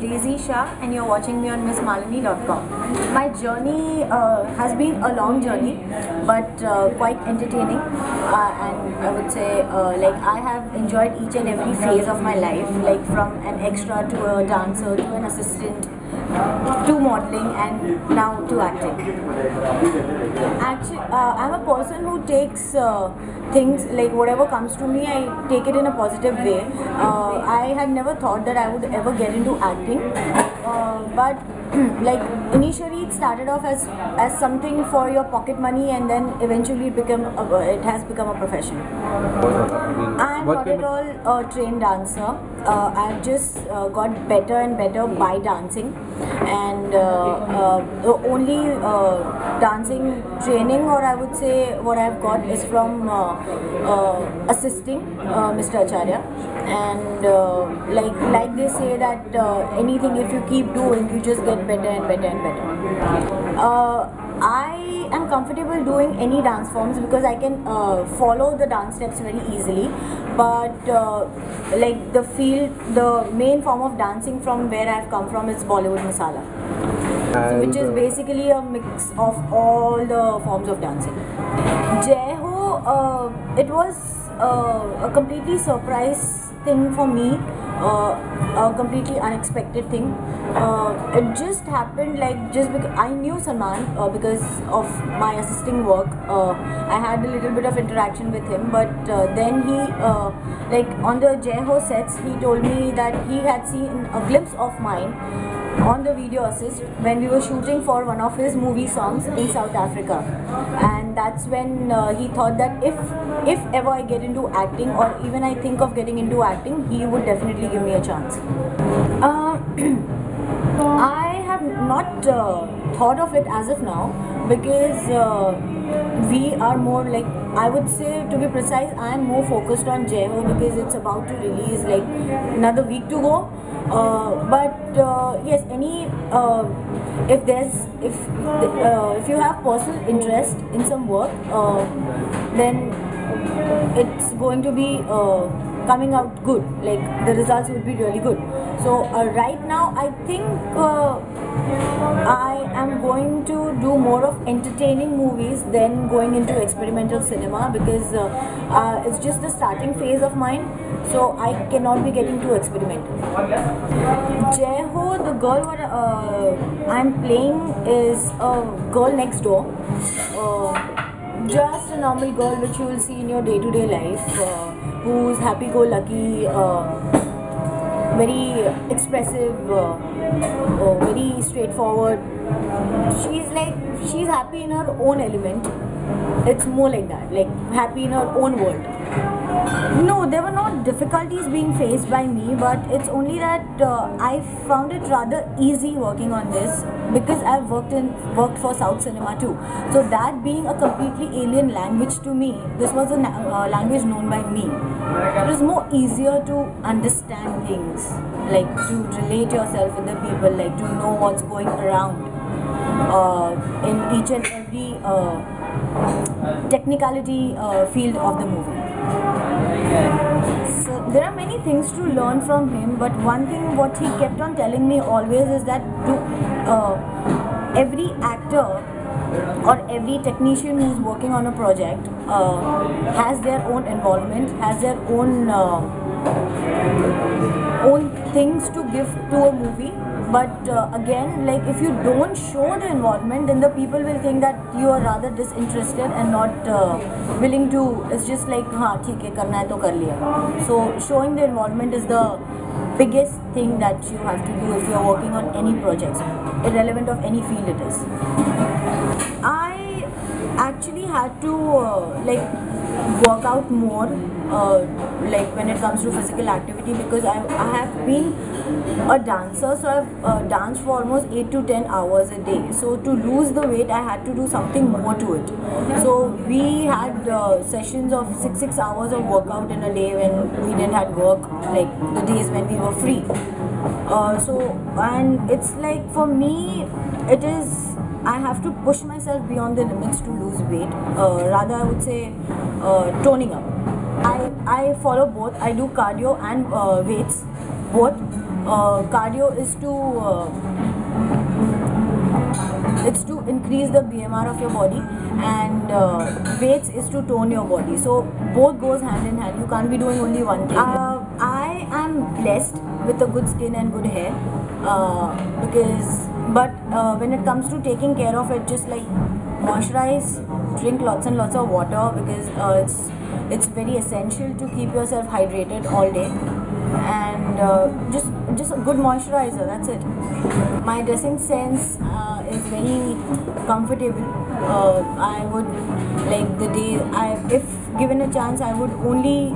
Daisy Shah and you're watching me on MissMalini.com. My journey has been a long journey but quite entertaining and I would say like I have enjoyed each and every phase of my life, like from an extra to a dancer to an assistant to modeling and now to acting. Actually, I'm a person who takes things, like whatever comes to me, I take it in a positive way. I had never thought that I would ever get into acting, but like initially it started off as something for your pocket money, and then eventually it has become a profession. I'm not at all a trained dancer. I've just got better and better by dancing, and the only dancing training, or I would say what I've got, is from assisting Mr. Acharya. And like they say that anything, if you keep doing, you just get better and better and better. I am comfortable doing any dance forms because I can follow the dance steps very easily, but like the main form of dancing from where I've come from is Bollywood Masala, so which is basically a mix of all the forms of dancing. Jai Ho, it was a completely surprise thing for me, a completely unexpected thing. It just happened just because I knew Salman because of my assisting work. I had a little bit of interaction with him, but then he like on the Jai Ho sets, he told me that he had seen a glimpse of mine on the video assist when we were shooting for one of his movie songs in South Africa, and that's when he thought that if ever I get into acting, or even I think of getting into acting, he would definitely give me a chance. I have not thought of it as of now because we are more, like, I would say, to be precise, I am more focused on Jai Ho because it's about to release, like another week to go. But yes, if you have personal interest in some work, then it's going to be coming out good, like the results would be really good. So right now I think I am going to do more of entertaining movies than going into experimental cinema because it's just the starting phase of mine, so I cannot be getting too experimental. Jai Ho, the girl what I'm playing is a girl next door, just a normal girl which you will see in your day-to-day life, who's happy-go-lucky, very expressive, very straightforward. She's happy in her own element. It's more like that, like happy in her own world. No, there were no difficulties being faced by me, but it's only that I found it rather easy working on this because I've worked for South cinema too. So that being a completely alien language to me, this was a language known by me. It was more easier to understand things, like to relate yourself with the people, like to know what's going around in each and every technicality field of the movie. So there are many things to learn from him, but one thing what he kept on telling me always is that every actor or every technician who's working on a project has their own involvement, has their own things to give to a movie. But again, like if you don't show the involvement, then the people will think that you are rather disinterested and not willing to. It's just like, हाँ ठीक है करना है तो कर लिया. So showing the involvement is the biggest thing that you have to do if you are working on any projects, irrelevant of any field it is. I actually had to work out more like when it comes to physical activity because I have been a dancer, so I've danced for almost 8 to 10 hours a day. So to lose the weight, I had to do something more to it. So we had sessions of 6 hours of workout in a day when we didn't have work, like the days when we were free. And it's like, for me, it is, I have to push myself beyond the limits to lose weight. Rather, I would say toning up. I follow both. I do cardio and weights, both. Cardio is to it's to increase the BMR of your body, and weights is to tone your body. So both goes hand in hand. You can't be doing only one thing. I am blessed with a good skin and good hair, but when it comes to taking care of it, just like moisturize, drink lots and lots of water, because it's very essential to keep yourself hydrated all day, and just a good moisturizer, that's it. My dressing sense is very comfortable. I would, like, if given a chance, I would only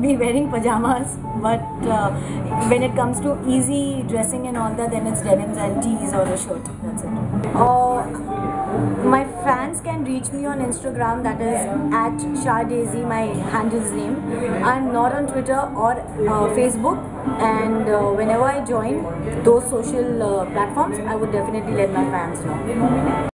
be wearing pajamas, but when it comes to easy dressing and all that, then it's denims and tees or a shirt, that's it. My fans can reach me on Instagram, that is at Shahdaisy, my handle's name. I'm not on Twitter or Facebook, and whenever I join those social platforms, I would definitely let my fans know.